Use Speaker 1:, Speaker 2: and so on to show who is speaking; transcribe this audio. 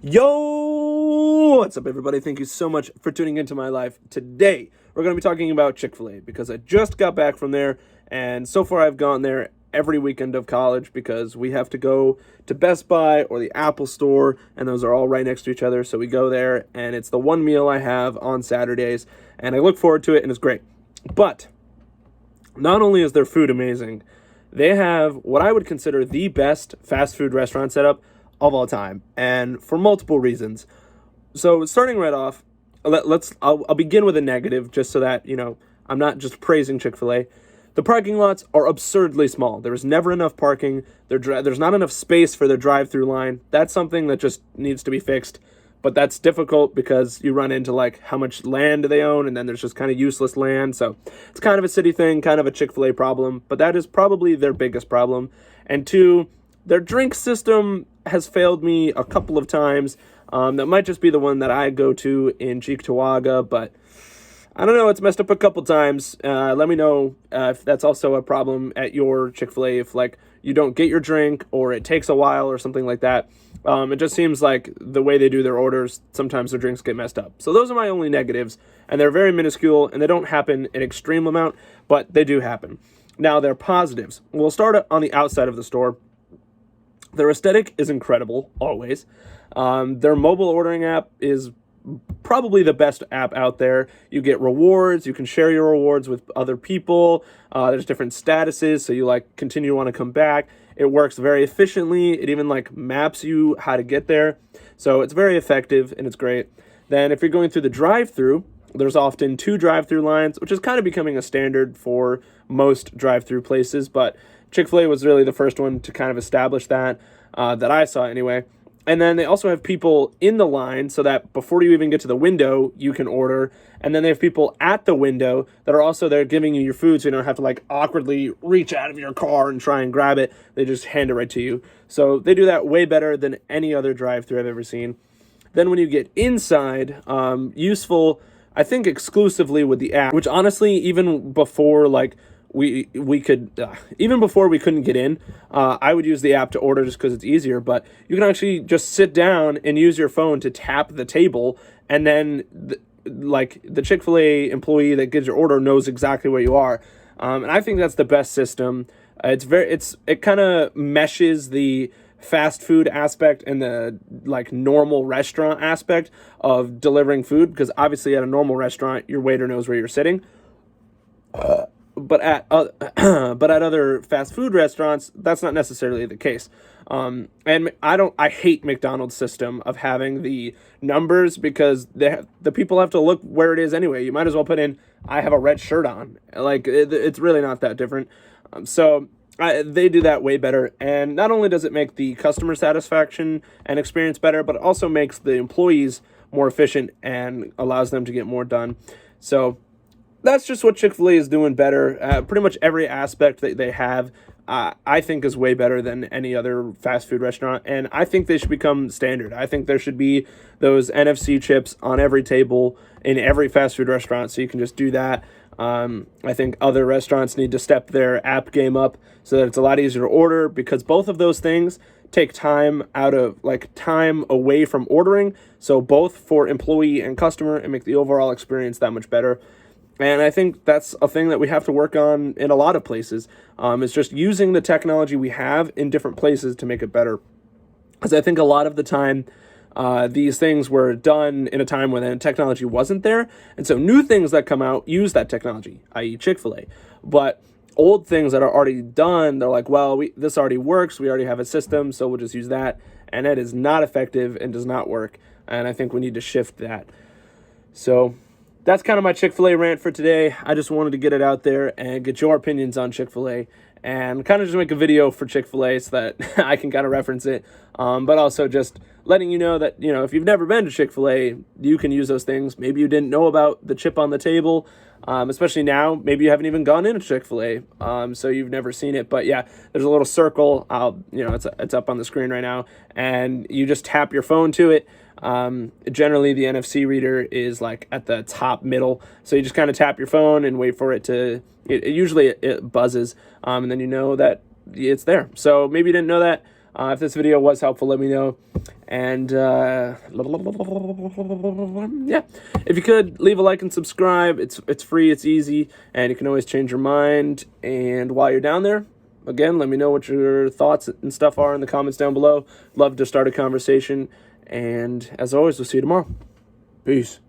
Speaker 1: Yo, what's up, everybody? Thank you so much for tuning into my life. Today, we're going to be talking about Chick-Fil-A because I just got back from there, and so far I've gone there every weekend of college because we have to go to Best Buy or the Apple Store, and those are all right next to each other, so we go there, and it's the one meal I have on Saturdays, and I look forward to it, and it's great. But not only is their food amazing, they have what I would consider the best fast food restaurant setup of all time, and for multiple reasons. So starting right off, I'll begin with a negative just so that I'm not just praising Chick-fil-A. The parking lots are absurdly small. There is never enough parking. There's not enough space for their drive-through line. That's something that just needs to be fixed. But that's difficult because you run into like how much land do they own, and then there's just kind of useless land. So it's kind of a city thing, kind of a Chick-fil-A problem, but that is probably their biggest problem. And two, their drink system has failed me a couple of times. That might just be the one that I go to in Cheektowaga, but I don't know, it's messed up a couple times. Let me know if that's also a problem at your Chick-fil-A, if like you don't get your drink or it takes a while or something like that. It just seems like the way they do their orders, sometimes their drinks get messed up. So those are my only negatives, and they're very minuscule, and they don't happen an extreme amount, but they do happen. Now, their positives. We'll start on the outside of the store. Their aesthetic is incredible, always. Their mobile ordering app is probably the best app out there. You get rewards. You can share your rewards with other people. There's different statuses, so you like continue to want to come back. It works very efficiently. It even like maps you how to get there. So it's very effective and it's great. Then if you're going through the drive-through, there's often 2 drive-through lines, which is kind of becoming a standard for most drive-through places, but Chick-fil-A was really the first one to kind of establish that I saw anyway. And then they also have people in the line so that before you even get to the window, you can order. And then they have people at the window that are also there giving you your food, so you don't have to like awkwardly reach out of your car and try and grab it. They just hand it right to you. So they do that way better than any other drive-thru I've ever seen. Then when you get inside, useful, I think exclusively with the app, which honestly, even before like we could even before we couldn't get in, I would use the app to order just because it's easier. But you can actually just sit down and use your phone to tap the table, and then the Chick-fil-A employee that gives your order knows exactly where you are. And I think that's the best system. It kind of meshes the fast food aspect and the like normal restaurant aspect of delivering food, because obviously at a normal restaurant your waiter knows where you're sitting. But at other fast food restaurants, that's not necessarily the case. And I hate McDonald's system of having the numbers, because the people have to look where it is anyway. You might as well put in, I have a red shirt on. Like, it's really not that different. They do that way better. And not only does it make the customer satisfaction and experience better, but it also makes the employees more efficient and allows them to get more done. So that's just what Chick-fil-A is doing better. Pretty much every aspect that they have, I think, is way better than any other fast food restaurant. And I think they should become standard. I think there should be those NFC chips on every table in every fast food restaurant, so you can just do that. I think other restaurants need to step their app game up so that it's a lot easier to order, because both of those things take time away from ordering. So both for employee and customer, and make the overall experience that much better. And I think that's a thing that we have to work on in a lot of places. It's just using the technology we have in different places to make it better. Because I think a lot of the time, these things were done in a time when the technology wasn't there. And so new things that come out use that technology, i.e. Chick-fil-A. But old things that are already done, they're like, well, this already works. We already have a system, so we'll just use that. And that is not effective and does not work. And I think we need to shift that. So that's kind of my Chick-fil-A rant for today. I just wanted to get it out there and get your opinions on Chick-fil-A, and kind of just make a video for Chick-fil-A so that I can kind of reference it. But also just letting you know that, if you've never been to Chick-fil-A, you can use those things. Maybe you didn't know about the chip on the table, especially now. Maybe you haven't even gone into Chick-fil-A, so you've never seen it. But yeah, there's a little circle. It's up on the screen right now, and you just tap your phone to it. Generally the NFC reader is like at the top middle, so you just kind of tap your phone and wait for it to, usually it buzzes, and then you know that it's there. So maybe you didn't know that. If this video was helpful, let me know. And yeah, if you could leave a like and subscribe, it's free, it's easy, and you can always change your mind. And while you're down there, again, let me know what your thoughts and stuff are in the comments down below. Love to start a conversation. And as always, we'll see you tomorrow. Peace.